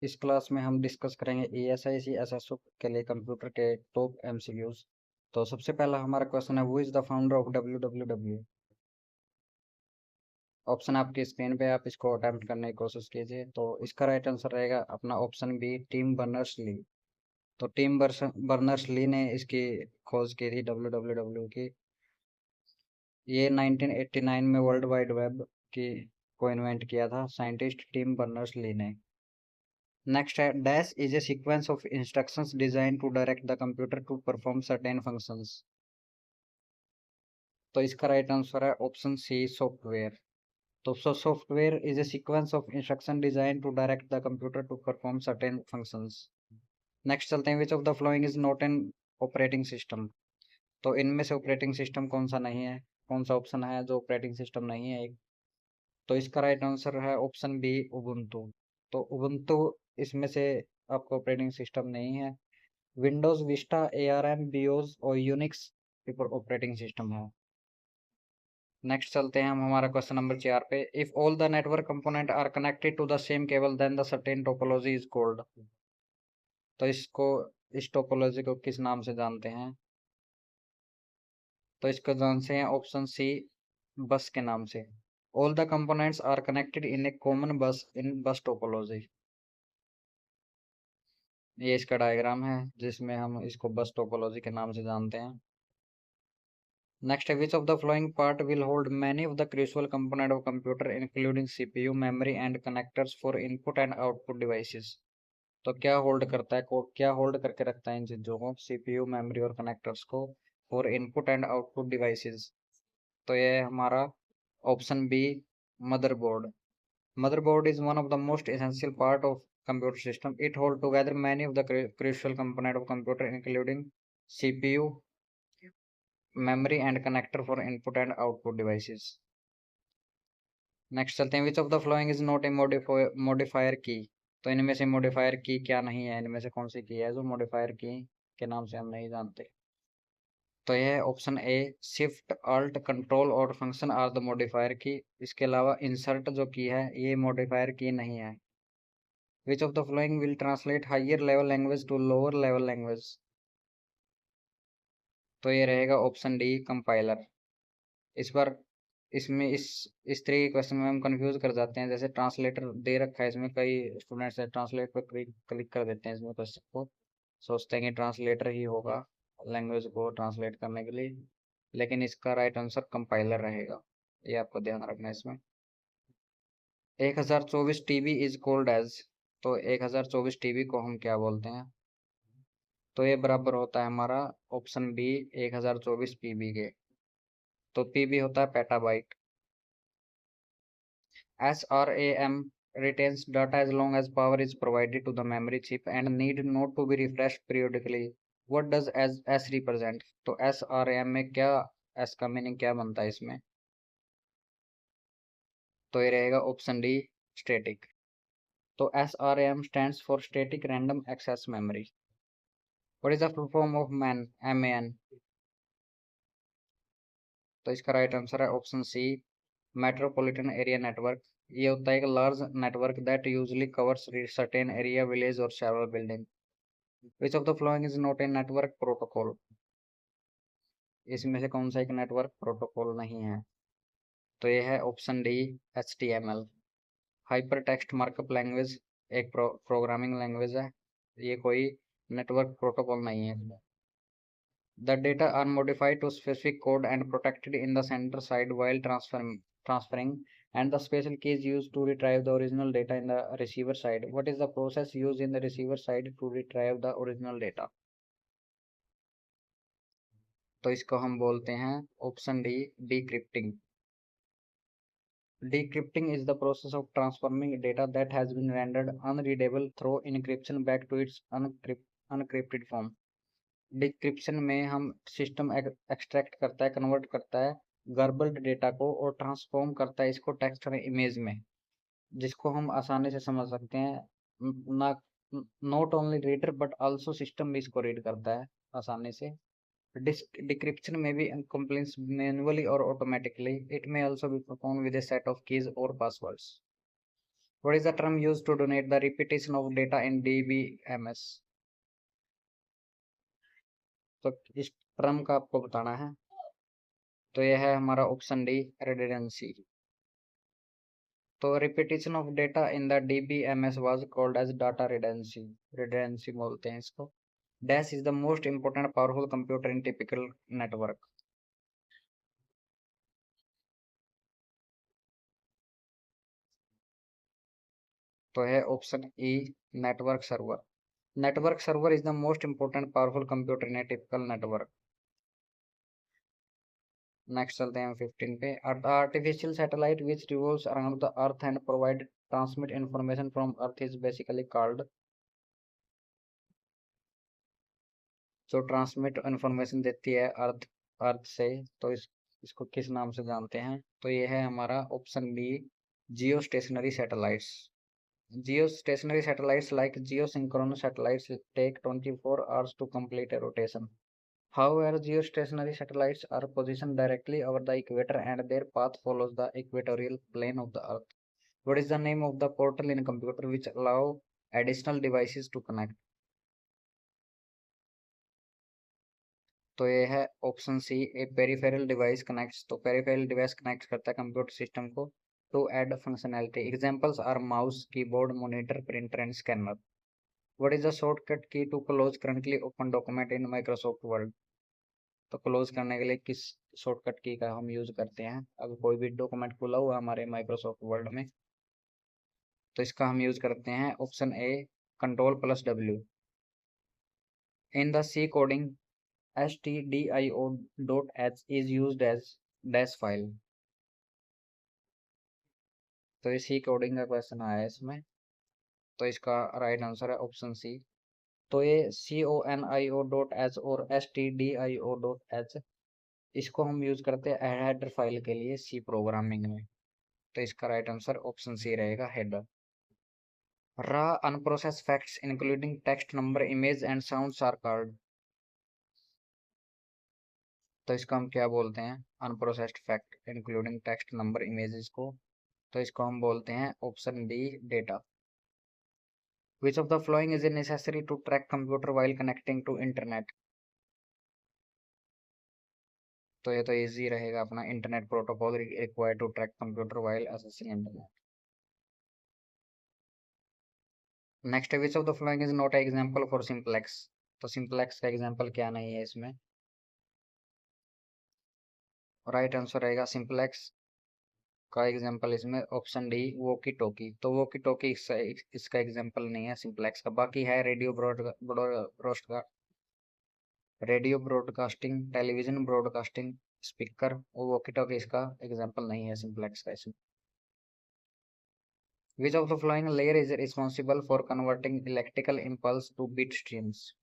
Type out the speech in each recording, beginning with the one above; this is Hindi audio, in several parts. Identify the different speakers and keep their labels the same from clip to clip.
Speaker 1: इस क्लास में हम डिस्कस करेंगे ESIC SSO के लिए कंप्यूटर के टॉप MCQs। तो सबसे पहला हमारा क्वेश्चन है, who is the founder of WWW? Option आपकी स्क्रीन पे, आप इसको अटेम्प्ट करने की कोशिश कीजिए। तो इसका राइट आंसर रहेगा अपना option B, Tim Berners Lee. तो टिम बर्नर्स ली ने इसकी खोज की थी WWW की। ये 1989 में वर्ल्ड वाइड वेब की को इन्वेंट किया था साइंटिस्ट टिम बर्नर्स ली ने। नेक्स्ट है, dash is a sequence of instructions design to direct the computer to perform certain functions. तो इसका राइट आंसर है ऑप्शन सी, सॉफ्टवेयर। तो software is a sequence of instruction design to direct the computer to perform certain functions. Next चलते हैं, which of the following is not an operating system? तो इनमें से ऑपरेटिंग सिस्टम कौन सा नहीं है? कौन सा ऑप्शन है जो ऑपरेटिंग सिस्टम नहीं है? एक तो इसका राइट आंसर है ऑप्शन बी, उबुंटू। तो उबुंटू इसमें से आपका ऑपरेटिंग सिस्टम नहीं है। विंडोज विस्टा, ARM, बियोस और यूनिक्स ऑपरेटिंग सिस्टम है। नेक्स्ट चलते हैं हम हमारा क्वेश्चन नंबर 4 पे। If all the network component are connected to the same cable then the certain topology is called. तो इस टोपोलॉजी को किस नाम से जानते हैं? तो इसको जानते हैं ऑप्शन सी, बस के नाम से। All the components are connected in a common bus in बस टोपोलॉजी। ये इसका डायग्राम है जिसमें हम इसको बस टोपोलॉजी के नाम से जानते हैं। नेक्स्ट है, which of the flowing part will hold many of the crucial component of computer including CPU, memory and connectors for input and output devices. तो क्या होल्ड करता है, क्या होल्ड करके रखता है इन चीजों को, CPU, मेमोरी और कनेक्टर्स को, for input and output devices? तो ये है हमारा option B, motherboard. Motherboard is one of the most essential part of computer system. It holds together many of the crucial component of computer, including CPU, memory, and connector for input and output devices. Next चलते हैं, which of the following is not A modifier की? तो इनमें से मॉडिफायर की क्या नहीं है? इनमें से कौन सी की है जो मॉडिफायर की के नाम से हम नहीं जानते? तो यह है option A, shift, alt, control और function are the modifier key. इसके अलावा इंसर्ट जो की है ये मॉडिफायर की नहीं है। Which of the following will translate higher level language to lower level language? तो ये रहेगा ऑप्शन डी, कंपाइलर। इस बार इसमें इस तरह के क्वेश्चन में हम कंफ्यूज कर जाते हैं। जैसे ट्रांसलेटर दे रखा है इसमें, कई स्टूडेंट्स ट्रांसलेट पर क्लिक कर देते हैं इसमें क्वेश्चन को, सोचते हैं कि ट्रांसलेटर ही होगा लैंग्वेज को ट्रांसलेट करने के लिए, लेकिन इसका राइट आंसर कंपाइलर रहेगा। ये आपको ध्यान रखना है इसमें। 1024 TB इज कोल्ड एज। तो 1024 TB को हम क्या बोलते हैं? तो ये बराबर होता है हमारा ऑप्शन बी, 1024 PB के। तो PB होता है petabyte. SRAM retains data as long as power is provided to the memory chip and need not to be refreshed periodically. What does S represent? तो SRAM में क्या, S का मीनिंग क्या बनता है इसमें? तो ये रहेगा ऑप्शन डी, स्टैटिक। तो SRAM stands for static random access memory. What is the full form of MAN? तो इसका राइट आंसर है option C, metropolitan area network. ये होता है एक large network that usually covers certain area, village और several building. Which of the following is not a network protocol? इसमें से कौन सा एक नेटवर्क प्रोटोकॉल नहीं है? तो ये है option D, HTML। Hyper text markup language एक प्रोग्रामिंग लैंग्वेज है, ये कोई नेटवर्क प्रोटोकॉल नहीं है। The data are modified to specific code and protected in the center side while transferring, and the special key is used to retrieve the original data in the receiver side. What is the process used in the receiver side to retrieve the original data? तो इसको हम बोलते हैं option D, decrypting. Decrypting is the process of transforming data that has been rendered unreadable through encryption back to its unencrypted form. Decryption में हम सिस्टम एक्सट्रैक्ट करता है, कन्वर्ट करता है गर्बल्ड डेटा को और ट्रांसफॉर्म करता है इसको टेक्स्ट और इमेज में, जिसको हम आसानी से समझ सकते हैं। ना not only reader but also system भी इसको रीड करता है आसानी से। डिक्रिप्शन में भी कंप्लेंट्स मैन्युअली और ऑटोमेटिकली। इट में also be perform with A set of keys और passwords. What is the term used to donate the repetition of data in DBMS? तो इस टर्म का आपको बताना है। तो यह है हमारा ऑप्शन डी, रिडंडेंसी। तो repetition of data in the DBMS was called as data redundancy. Redundancy बोलते हैं इसको। Dash is the most important powerful computer in typical network. तो है option E, network server. Network server is the most important powerful computer in a typical network. Next चलते हैं 15 पे। Artificial satellite which revolves around the earth and provide transmit information from earth is basically called. जो ट्रांसमिट इंफॉर्मेशन देती है अर्थ से, तो इसको किस नाम से जानते हैं? तो ये है हमारा option B, geostationary satellites. Geostationary satellites like geosynchronous satellites take 24 hours to complete a rotation. However, geostationary satellites are positioned directly over the equator and their path follows the equatorial plane of the Earth. What is the name of the portal in a computer which allow additional devices to connect? तो ये है option C, a peripheral device connects. तो पेरिफेरल डिवाइस कनेक्ट करता है कंप्यूटर सिस्टम को to add functionality. Examples are mouse, keyboard, monitor, printer and scanner. What is the shortcut key to close currently open document in Microsoft Word? तो क्लोज करने के लिए किस शॉर्टकट की का हम यूज करते हैं? अगर कोई भी डॉक्यूमेंट खुला हुआ हमारे माइक्रोसॉफ्ट वर्ड में, तो इसका हम यूज करते हैं option A, Ctrl+W। In the C coding stdio.h is used as dash file. तो ये सी कोडिंग का क्वेश्चन आया है इसमें, तो इसका राइट आंसर है ऑप्शन सी। तो ये CONIO.h और stdio.h, इसको हम यूज करते हैं हेडर फाइल के लिए सी प्रोग्रामिंग में। तो इसका राइट आंसर ऑप्शन सी रहेगा, header. raw unprocessed facts including text, number, image and sounds are called। तो इसको हम क्या बोलते हैं? Unprocessed fact including text, number, images को। तो इसको हम बोलते हैं option D, data. Which of the following is necessary to track computer while connecting to internet? तो ये तो इजी रहेगा अपना, internet protocol required to track computer while accessing internet. Next, which of the following is not example for simplex? तो सिंप्लेक्स का एग्जांपल क्या नहीं है इसमें? राइट आंसर रहेगा सिंप्लेक्स का एग्जांपल इसमें ऑप्शन डी, वॉकी टॉकी। तो वॉकी टॉकी इसका एग्जांपल नहीं है सिंप्लेक्स का। बाकी है radio broadcasting, television broadcasting, speaker, और वॉकी टॉकी इसका एग्जांपल नहीं है सिंप्लेक्स का इसमें। Which of the following layer is responsible for converting electrical impulse to bit streams?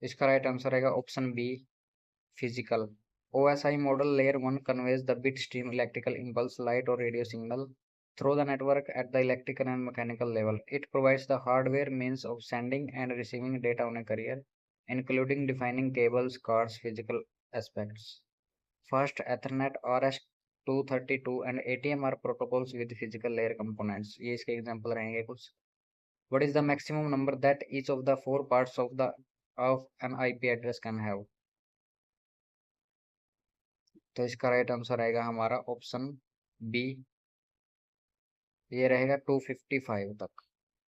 Speaker 1: इसका राइट आंसर रहेगा option B, physical. OSI model layer 1 conveys the bit stream electrical impulse, light or radio signal through the network at the electrical and mechanical level. It provides the hardware means of sending and receiving data on a carrier, including defining cables, cards, physical aspects. First, Ethernet, RS-232 and ATM are protocols with physical layer components. ये इसके example रहेंगे कुछ। What is the maximum number that each of the four parts of an IP address can have? तो इसका राइट आंसर आएगा हमारा ऑप्शन बी, ये रहेगा 255 तक।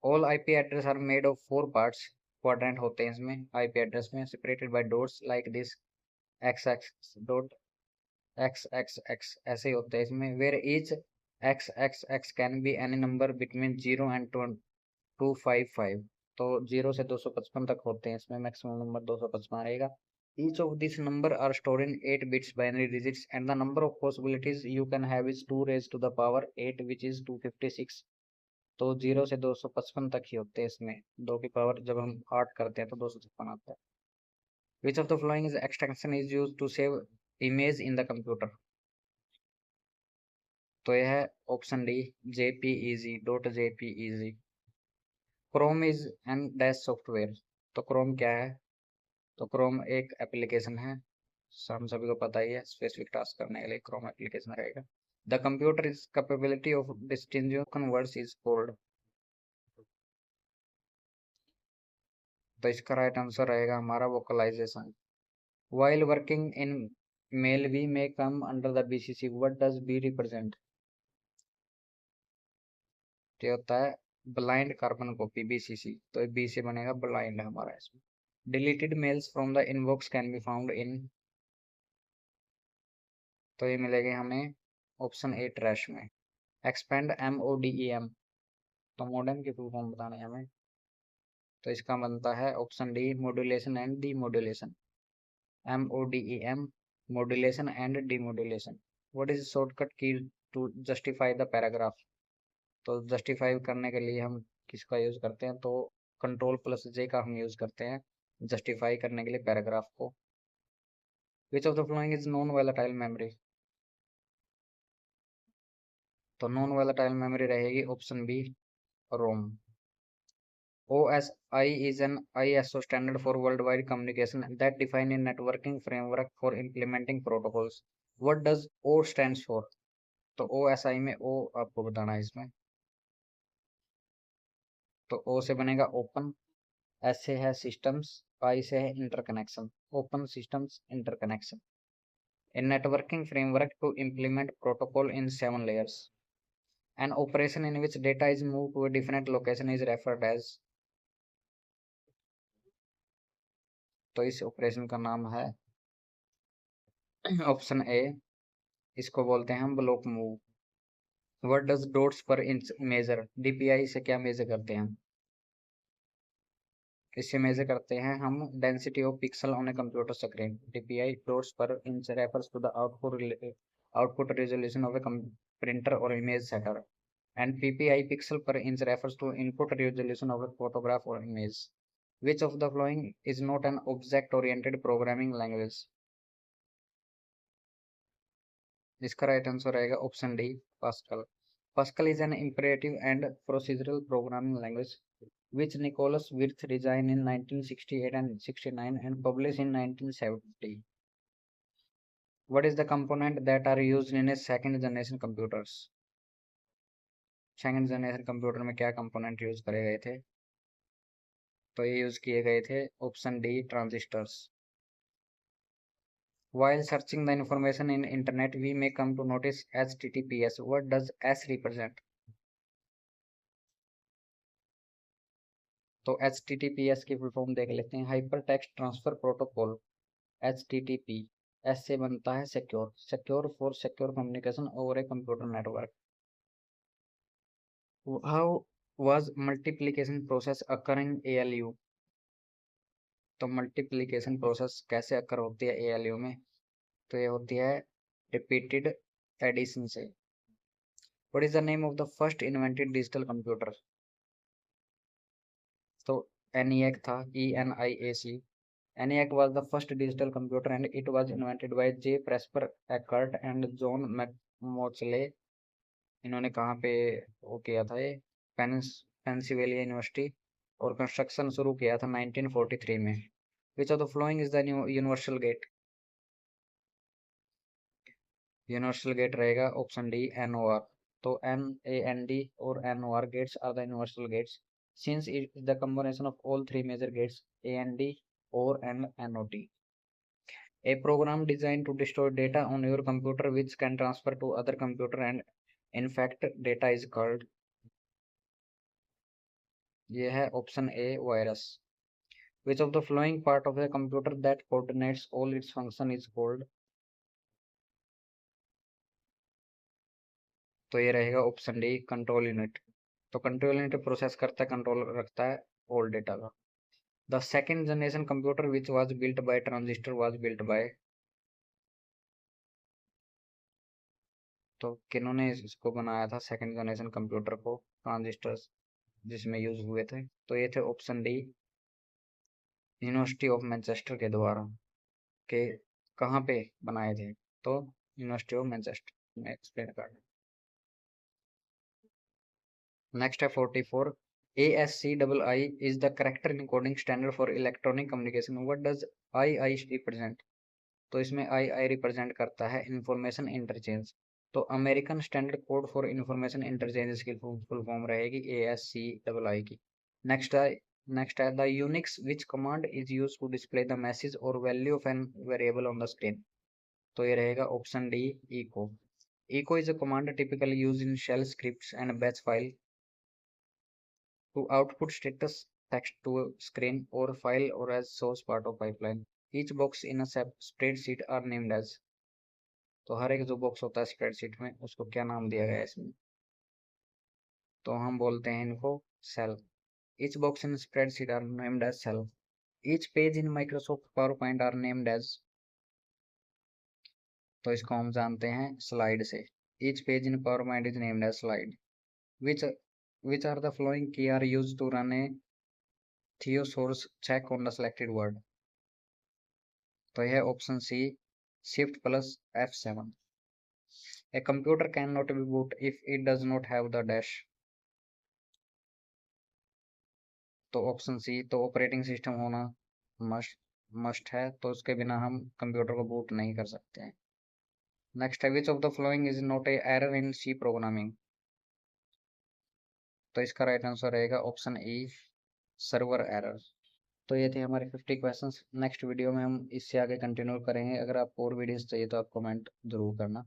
Speaker 1: All IP address are made of 4 parts. Quadrant होते हैं इसमें आईपी एड्रेस में, separated by dots like this, X X dot, X X X ऐसे होते हैं इसमें। Where each X X X can be any number between 0 and 255। तो 0 से 255 तक होते हैं इसमें, मैक्सिमम नंबर 255 रहेगा। Each of these number are stored in 8 bits binary digits and the number of possibilities you can have is 2 raised to the power 8 which is 256। तो 0 से 255 तक ही होते हैं इसमें, 2 की पावर जब हम 8 करते हैं तो 256 आता है। Which of the following is extension is used to save image in the computer? तो यह है option D, JPEG. Chrome is an dash software. तो क्रोम क्या है? तो क्रोम एक एप्लीकेशन है, हम सभी को पता ही है, स्पेसिफिक टास्क करने के लिए क्रोम एप्लीकेशन रहेगा। The computer is capability of distinguishing words is called. तो इसका राइट आंसर रहेगा हमारा vocalisation. While working in mail we may come under the BCC. What does B represent? ये होता है ब्लाइंड कार्बन कॉपी, BCC। तो बी से बनेगा ब्लाइंड हमारा इसमें। Deleted mails from the inbox can be found in. तो ये मिलेगा हमें ऑप्शन ए ट्रैश में। एक्सपेंड MODEM, तो मॉडेम की फुल फॉर्म बताना है हमें। तो इसका बनता है option D modulation and demodulation. MODEM, modulation and demodulation. What is shortcut key to justify the paragraph? तो जस्टिफाई करने के लिए हम किसका यूज करते हैं? तो Ctrl+J का हम यूज करते हैं जस्टिफाई करने के लिए पैराग्राफ को। Which of the following is non volatile memory? तो नॉन वोलेटाइल मेमोरी रहेगी option B ROM. OSI is an ISO standard for worldwide communication that define a networking framework for implementing protocols. What does O stands for? तो OSI में O आपको बताना है इसमें। तो O से बनेगा ओपन, S से है सिस्टम्स, I से है interconnection. Open systems interconnection. A networking framework to implement protocol in 7 layers. An operation in which data is moved to a different location is referred as। तो इस ऑपरेशन का नाम है ऑप्शन ए, इसको बोलते हैं हम block move. What does dots per inch major? DPI से क्या मेजर करते हैं? इससे मेजर करते हैं हम density of pixel on a computer screen. DPI dots per inch refers to the output resolution of a printer or image setter, and PPI pixel per inch refers to input resolution of a photograph or image. Which of the following is not an object oriented programming language? इसका राइट आंसर रहेगा option D Pascal. Pascal is an imperative and procedural programming language which Nicholas Wirth designed in 1968 and 69 and published in 1970. What is the component that are used in a second generation computers? Second generation computer में क्या कंपोनेंट यूज करे गए थे? तो ये यूज किए गए थे option D transistors. While searching the information in internet, we may come to notice HTTPS. What does S represent? तो HTTPS की फुल फॉर्म देख लेते हैं। Hyper text transfer protocol, HTTP। S से बनता है secure, secure for secure communication over a computer network. How was multiplication process occur in ALU? तो मल्टीप्लिकेशन प्रोसेस कैसे अकर होती है ALU में? तो ये होती है रिपीटेड एडिशन से। What is the name of the first invented digital computer? तो ENIAC था, ENIAC। ENIAC was the first digital computer and it was invented by J. Presper Eckert and John Mauchly। इन्होंने कहाँ पे वो किया था? ये पेंसिल्वेनिया यूनिवर्सिटी, और कंस्ट्रक्शन शुरू किया था 1943 में। Which of the following is the universal gate? Universal gate रहेगा ऑप्शन डी NOR। तो NAND और NOR gates are the universal gates since it is the combination of all three major gates AND, OR and NOT. A program designed to destroy data on your computer which can transfer to other computer and infect data is called। ये है option A virus. Which of the following part of a computer that coordinates all its function is called? तो ये रहेगा ऑप्शन डी कंट्रोल यूनिट। तो कंट्रोल यूनिट प्रोसेस करता है, कंट्रोल रखता है ऑल डेटा का। The second generation computer which was built by transistor was built by. तो किन्होंने इसको बनाया था सेकेंड जनरेशन कंप्यूटर को? ट्रांजिस्टर्स जिसमें यूज हुए थे। तो ये थे option D university of Manchester के द्वारा। के कहाँ पे बनाए थे? तो यूनिवर्सिटी ऑफ मैनचेस्टर में एक्सप्लेन कर। नेक्स्ट है 44। ASCII is the character encoding standard for electronic communication. What does II represent? तो इसमें II रिप्रेजेंट करता है इंफॉर्मेशन इंटरचेंज। तो American standard code for information interchange की फुल फॉर्म रहेगी ASCII की। नेक्स्ट है the Unix which command is use to display the message or value of an variable on the screen. तो ये रहेगा option D echo। echo is a command typically used in shell scripts and batch file to output status text to a screen or file or as source part of pipeline. Each box in a spreadsheet are named as। तो हर एक जो बॉक्स होता है स्प्रेडशीट में उसको क्या नाम दिया गया है इसमें, तो हम बोलते हैं इनको cell. Each box in spreadsheet are named as cell. Each page in Microsoft PowerPoint are named as। तो इसको हम जानते हैं स्लाइड से। Each page in PowerPoint is named as slide. Which which are the following key are used to run a thesaurus check on the selected word। तो यह option C shift plus F7। A computer cannot be boot if it does not have the dash। तो ऑप्शन सी, तो ऑपरेटिंग सिस्टम होना मस्ट है, तो उसके बिना हम कंप्यूटर को बूट नहीं कर सकते हैं। नेक्स्ट है which of the following is not a error in C programming. तो इसका राइट आंसर रहेगा ऑप्शन ई सर्वर एरर। तो ये थे हमारे 50 क्वेश्चंस। नेक्स्ट वीडियो में हम इससे आगे कंटिन्यू करेंगे। अगर आपको और वीडियोस चाहिए तो आप कमेंट जरूर करना।